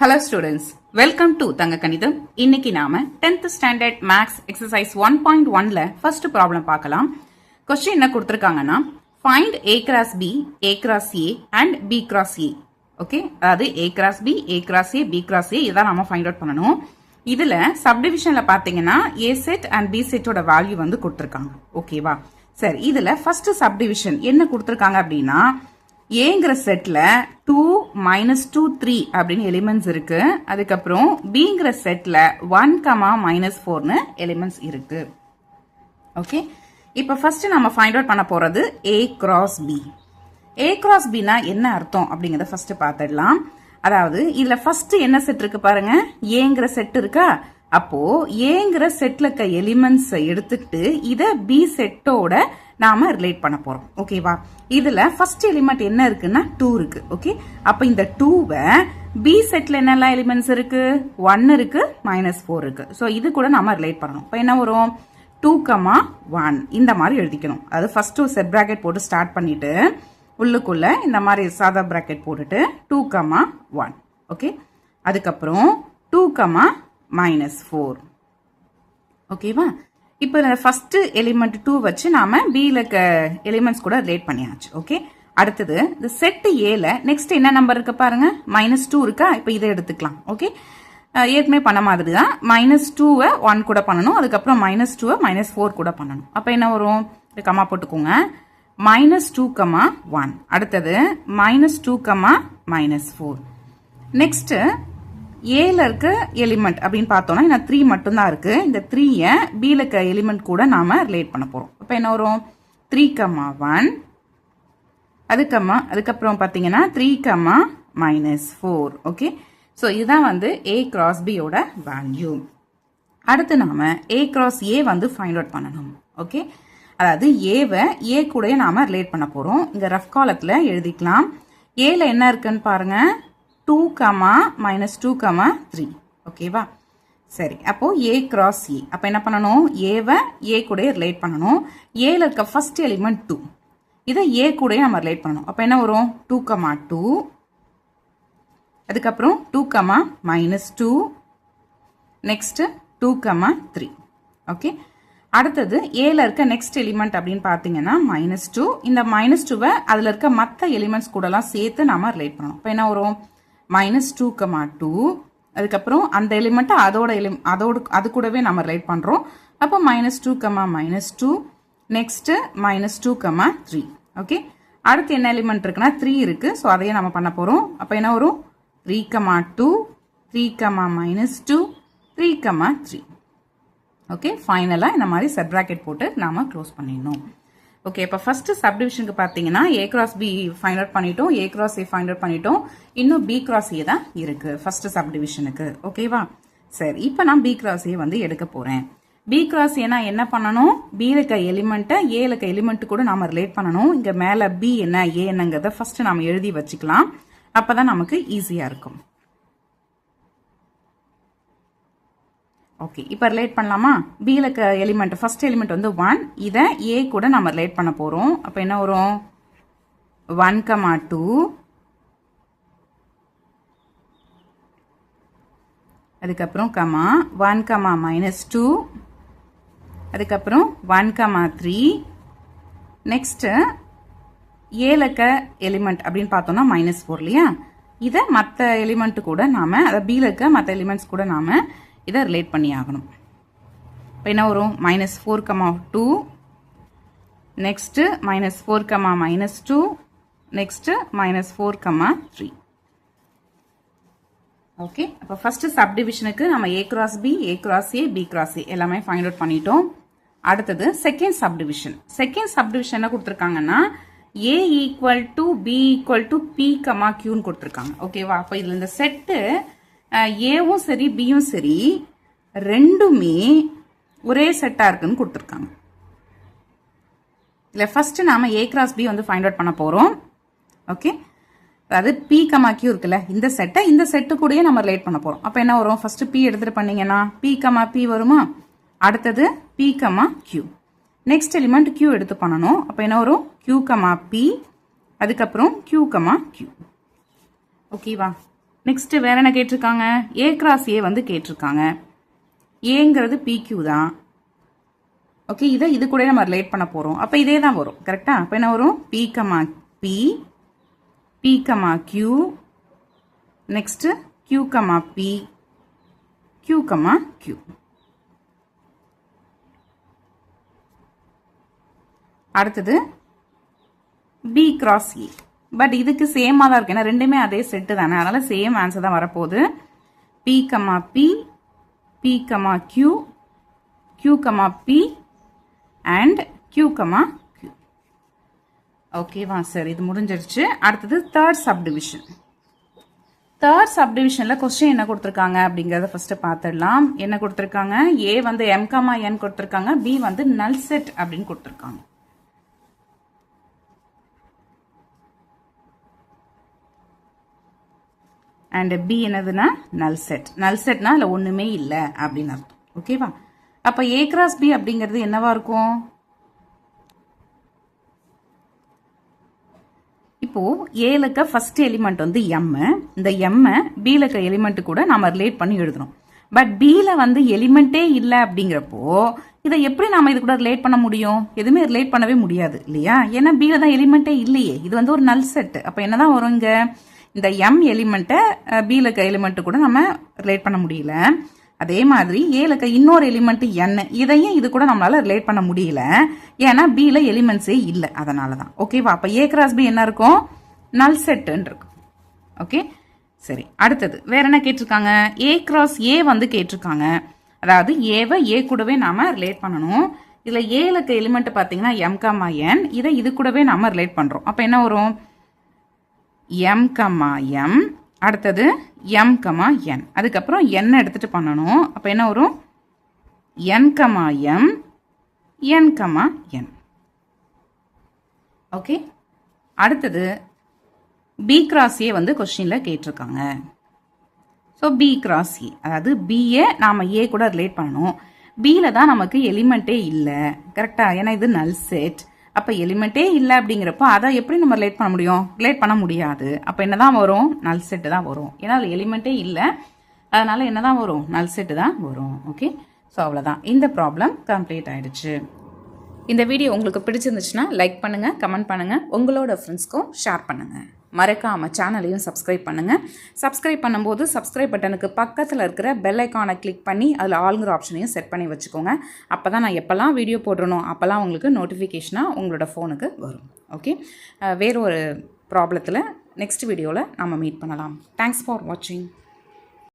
Hello students, welcome to Tanga Kanidam. இன்னைக்கு நாம 10th standard maths exercise 1.1ல first problem பார்க்கலாம். Question என்ன கொடுத்திருக்காங்கன்னா find a cross b, a cross a and b cross a. Okay, அதாவது a cross b, a cross a, b cross a இதான் நாம find out பண்ணணும். இதுல subdivisionல பாத்தீங்கன்னா a set and b set ஓட value வந்து கொடுத்திருக்காங்க. ஓகேவா? சரி, இதுல first subdivision என்ன கொடுத்திருக்காங்க அப்படின்னா ஏங்கிற செட்ல 2 -2 3 அப்படின்னு எலிமெண்ட்ஸ் இருக்கு. அதுக்கப்புறம் பிங்கிற செட்ல 1, -4னு எலிமெண்ட்ஸ் இருக்கு. ஓகே, இப்போ ஃபர்ஸ்ட் நம்ம ஃபைண்ட் அவுட் பண்ண போறது a cross b. a cross b னா என்ன அர்த்தம் அப்படிங்கறத ஃபர்ஸ்ட் பார்த்துடலாம். அதாவது இதுல ஃபர்ஸ்ட் என்ன செட் இருக்கு பாருங்க, ஏங்கிற செட் இருக்கா. அப்போ ஏங்கிற செட்ல இருக்க எலிமெண்ட்ஸ் எடுத்துட்டு இத பி செட்டோட நாம ரிலேட் பண்ண போறோம். ஓகேவா? இதுல ஃபர்ஸ்ட் எலிமெண்ட் என்ன இருக்குன்னா 2 இருக்கு. ஓகே, அப்ப இந்த 2வை பி செட்ல என்னெல்லாம் எலிமெண்ட்ஸ் இருக்கு, 1 இருக்கு, -4 இருக்கு. சோ இது கூட நாம ரிலேட் பண்ணணும். இப்போ என்ன வரும், 2, 1 இந்த மாதிரி எழுதிக்கணும். அது ஃபர்ஸ்ட் ஒரு செட் பிராக்கெட் போட்டு ஸ்டார்ட் பண்ணிட்டு உள்ளுக்குள்ள இந்த மாதிரி சாதா பிராக்கெட் போட்டுட்டு 2, 1. ஓகே, அதுக்கப்புறம் 2, -4. ஓகேவா? இப்போ ஃபர்ஸ்ட் எலிமெண்ட் 2 வச்சு நாம பில இருக்க எலிமெண்ட்ஸ் கூட ரிலேட் பண்ணியாச்சு. ஓகே, அடுத்தது இந்த செட் ஏல நெக்ஸ்ட் என்ன நம்பர் இருக்கு பாருங்க, -2 இருக்கா. இப்போ இதை எடுத்துக்கலாம். ஓகே, ஏற்கனவே பண்ண மாதிரி தான் -2வை 1 கூட பண்ணணும், அதுக்கப்புறம் -2வை -4 கூட பண்ணணும். அப்போ என்ன வரும், கமா போட்டுக்கோங்க, -2, 1. அடுத்தது -2, -4. நெக்ஸ்ட் ஏல இருக்க எலிமெண்ட் அப்படின்னு பார்த்தோம்னா இந்த 3 மட்டும்தான் இருக்கு. இந்த 3ய பில இருக்க எலிமெண்ட் கூட நாம ரிலேட் பண்ண போறோம். அப்ப என்ன வரும், 3, 1. அதுக்கப்புறம் பாத்தீங்கன்னா 3, -4. ஓகே, ஸோ இதுதான் வந்து a cross b யோட வேல்யூ. அடுத்து நாம a cross a வந்து ஃபைண்ட் அவுட் பண்ணணும். ஓகே, அதாவது ஏவை ஏ கூட நாம ரிலேட் பண்ண போறோம். இங்க ரஃப் காலத்துல எழுதிக்கலாம். ஏல என்ன இருக்குன்னு பாருங்க, 2, -2, 3. ஓகேவா? சரி, அப்போ a cross a. அப்ப என்ன பண்ணணும், ஏவை ஏ கூட ரிலேட் பண்ணணும். ஏல இருக்க ஃபர்ஸ்ட் எலிமெண்ட் 2, இதை ஏ கூட நம்ம ரிலேட் பண்ணணும். அப்ப என்ன வரும், 2, 2. அதுக்கப்புறம் 2, -2. நெக்ஸ்ட் 2, 3. ஓகே, அடுத்தது ஏல இருக்க நெக்ஸ்ட் எலிமெண்ட் அப்படின்னு பாத்தீங்கன்னா -2. இந்த -2வை அதுல இருக்க மற்ற எலிமெண்ட்ஸ் கூட எல்லாம் சேர்த்து நாம ரிலேட் பண்ணணும். அப்ப என்ன வரும், -2, 2. அதுக்கப்புறம் அந்த எலிமெண்ட் அது கூடவே நம்ம ரிலேட் பண்றோம். அப்போ -2, -2. நெக்ஸ்ட் -2, 3. ஓகே, அடுத்து என்ன எலிமெண்ட் இருக்குன்னா 3 இருக்கு. ஸோ அதையே நம்ம பண்ண போறோம். அப்போ என்ன வரும், 3, 2, 3, -2, 3, 3. ஓகே, ஃபைனலா இந்த மாதிரி செட் பிராக்கெட் போட்டு நாம க்ளோஸ் பண்ணிடணும். ஓகே, இப்போ ஃபர்ஸ்ட் சப்டிவிஷனுக்கு பார்த்தீங்கன்னா a cross b find out பண்ணிட்டோம், a cross a find out பண்ணிட்டோம். இன்னும் b cross a தான் இருக்கு ஃபர்ஸ்ட் சப்டிவிஷனுக்கு. ஓகேவா? சரி, இப்போ நான் b cross a வந்து எடுக்க போறேன். b cross a என்ன பண்ணணும், b இருக்க எலிமெண்ட்டை a இருக்க எலிமெண்ட் கூட நாம ரிலேட் பண்ணணும். இங்க மேல b என்ன a என்னங்கிறத ஃபர்ஸ்ட் நாம எழுதி வச்சுக்கலாம். அப்பதான் நமக்கு ஈஸியா இருக்கும். ஓகே, இப்போ ரிலேட் பண்ணலாமா. பில இருக்க எலிமெண்ட் ஃபர்ஸ்ட் எலிமெண்ட் வந்து 1, இதை ஏ கூட நம்ம ரிலேட் பண்ண போறோம். அப்ப என்ன வரும், 1, 2. அதுக்கப்புறம் 1, -2. அதுக்கப்புறம் 1, 3. நெக்ஸ்ட் ஏல இருக்க எலிமெண்ட் அப்படின்னு பார்த்தோம்னா -4 இல்லையா. இதை மற்ற எலிமெண்ட் கூட நாம, அதை பில இருக்க மற்ற எலிமெண்ட்ஸ் கூட நாம இதை ரிலேட் பண்ணி ஆகணும். இப்போ என்ன வரும், -4, 2. நெக்ஸ்ட் -4, -2. நெக்ஸ்ட் -4, 3. ஓகே, அப்போ ஃபர்ஸ்ட் சப்டிவிஷனுக்கு நம்ம a cross b, a cross a, b cross a எல்லாமே ஃபைண்ட் அவுட் பண்ணிட்டோம். அடுத்தது செகண்ட் சப்டிவிஷன். செகண்ட் சப்டிவிஷன் என்ன கொடுத்துருக்காங்கன்னா a = b = p, qன்னு கொடுத்துருக்காங்க. ஓகேவா? அப்போ இதுல இந்த செட்டு ஏவும் சரி பியும் சரி ரெண்டுமே ஒரே செட்டா இருக்குன்னு கொடுத்துருக்காங்க. இல்ல ஃபர்ஸ்ட் நாம a cross b வந்து ஃபைண்ட் அவுட் பண்ண போறோம். ஓகே, அதாவது p, q இருக்குல்ல, இந்த செட்டை இந்த செட்டு கூடயே நம்ம ரிலேட் பண்ண போறோம். அப்ப என்ன வரும், ஃபர்ஸ்ட் p எடுத்துட்டு பண்ணீங்கன்னா p, p வருமா. அடுத்தது p, q. Next element q எடுத்து பண்ணணும். அப்ப என்ன வரும், q, p. அதுக்கப்புறம் q, q. ஓகேவா? நெக்ஸ்ட் வேற என்ன கேட்டிருக்காங்க, ஏ கிராஸ் ஏ வந்து கேட்டிருக்காங்க. ஏங்கிறது பிக்யூ தான். ஓகே, இதை இது கூட நம்ம ரிலேட் பண்ண போகிறோம். அப்போ இதே தான் வரும். கரெக்டா? அப்போ என்ன வரும், P comma P, P comma Q, next Q comma P, Q comma Q. அடுத்தது பி கிராஸ் ஏ. பட் இதுக்கு சேமாக தான் இருக்கு, ஏன்னா ரெண்டுமே அதே செட்டு தானே, அதனால சேம் ஆன்சர் தான் வரப்போகுது. P comma P, P comma Q, Q comma P and Q comma Q. ஓகேவா சார், இது முடிஞ்சிருச்சு. அடுத்தது தேர்ட் சப்டிவிஷன். தேர்ட் சப்டிவிஷனில் கொஸ்டின் என்ன கொடுத்துருக்காங்க அப்படிங்கிறத ஃபர்ஸ்ட் பார்த்துடலாம். என்ன கொடுத்துருக்காங்க, ஏ வந்து எம் கமா என் கொடுத்துருக்காங்க, பி வந்து நல் செட் அப்படின்னு கொடுத்துருக்காங்க. அண்ட் பி என்னதுன்னா நல் செட். நல் செட்னா அதில் ஒன்றுமே இல்லை அப்படின்னு அர்த்தம். ஓகேவா? அப்போ ஏ கிராஸ் பி அப்படிங்கிறது என்னவா இருக்கும்? இப்போ ஏல இருக்க ஃபர்ஸ்ட் எலிமெண்ட் வந்து எம். இந்த எம் பில இருக்க எலிமெண்ட் கூட நாம ரிலேட் பண்ணி எழுதணும். பட் பில வந்து எலிமெண்டே இல்லை அப்படிங்கிறப்போ இதை எப்படி நாம இது கூட ரிலேட் பண்ண முடியும்? எதுவுமே ரிலேட் பண்ணவே முடியாது இல்லையா? ஏன்னா பில தான் எலிமெண்டே இல்லையே. இது வந்து ஒரு நல் செட். அப்போ என்னதான் வரும் இங்க, இந்த எம் எலிமெண்ட்டை பில இருக்க எலிமெண்ட் கூட நம்ம ரிலேட் பண்ண முடியல. அதே மாதிரி ஏல இருக்க இன்னொரு எலிமெண்ட் என், இதையும் இது கூட நம்மளால ரிலேட் பண்ண முடியல, ஏன்னா பில எலிமெண்ட்ஸே இல்லை, அதனால தான். ஓகேவா? அப்போ ஏ கிராஸ் பி என்ன இருக்கும், நல் செட்டுன்னு இருக்கும். ஓகே சரி. அடுத்தது வேற என்ன கேட்டிருக்காங்க, ஏ கிராஸ் ஏ வந்து கேட்டிருக்காங்க. அதாவது ஏவை ஏ கூடவே நாம ரிலேட் பண்ணணும். இதுல ஏல இருக்க எலிமெண்ட் பார்த்தீங்கன்னா எம் கமா என், இதை இது கூடவே நாம ரிலேட் பண்றோம். அப்போ என்ன வரும், எம் கமா எம், அடுத்தது எம் கமா என், அதுக்கப்புறம் என் எடுத்துட்டு பண்ணணும். அப்போ என்ன வரும், என் கமா எம், என் கமா என். ஓகே, அடுத்தது பி கிராஸ் ஏ வந்து கொஸ்டின்ல கேட்டிருக்காங்க. ஸோ பி கிராஸ் ஏ, அதாவது பிஏ நாம ஏ கூட ரிலேட் பண்ணணும். பியில தான் நமக்கு எலிமெண்ட்டே இல்லை. கரெக்டா? ஏன்னா இது நல் செட். அப்போ எலிமெண்ட்டே இல்லை அப்படிங்கிறப்போ அதை எப்படி நம்ம ரிலேட் பண்ண முடியும்? ரிலேட் பண்ண முடியாது. அப்போ என்னதான் வரும், நல் செட்டு தான் வரும். ஏன்னா அது எலிமெண்ட்டே இல்லை, அதனால என்னதான் வரும், நல் செட்டு தான் வரும். ஓகே, ஸோ அவ்வளோதான். இந்த ப்ராப்ளம் கம்ப்ளீட் ஆயிடுச்சு. இந்த வீடியோ உங்களுக்கு பிடிச்சிருந்துச்சுன்னா லைக் பண்ணுங்க, கமெண்ட் பண்ணுங்க, உங்களோட ஃப்ரெண்ட்ஸ்க்கும் ஷேர் பண்ணுங்க. மறக்காம சேனலையும் சப்ஸ்கிரைப் பண்ணுங்க. சப்ஸ்கிரைப் பண்ணும்போது சப்ஸ்கிரைப் பட்டனுக்கு பக்கத்தில் இருக்கிற பெல் ஐக்கானை கிளிக் பண்ணி அதில் ஆளுங்கிற ஆப்ஷனையும் செட் பண்ணி வச்சுக்கோங்க. அப்போ தான் நான் எப்போல்லாம் வீடியோ போடுறனோ அப்போல்லாம் உங்களுக்கு நோட்டிஃபிகேஷனாக உங்களோட ஃபோனுக்கு வரும். ஓகே, வேறு ஒரு ப்ராப்ளத்தில் நெக்ஸ்ட் வீடியோவில் நம்ம மீட் பண்ணலாம். தேங்க்ஸ் ஃபார் வாட்சிங்.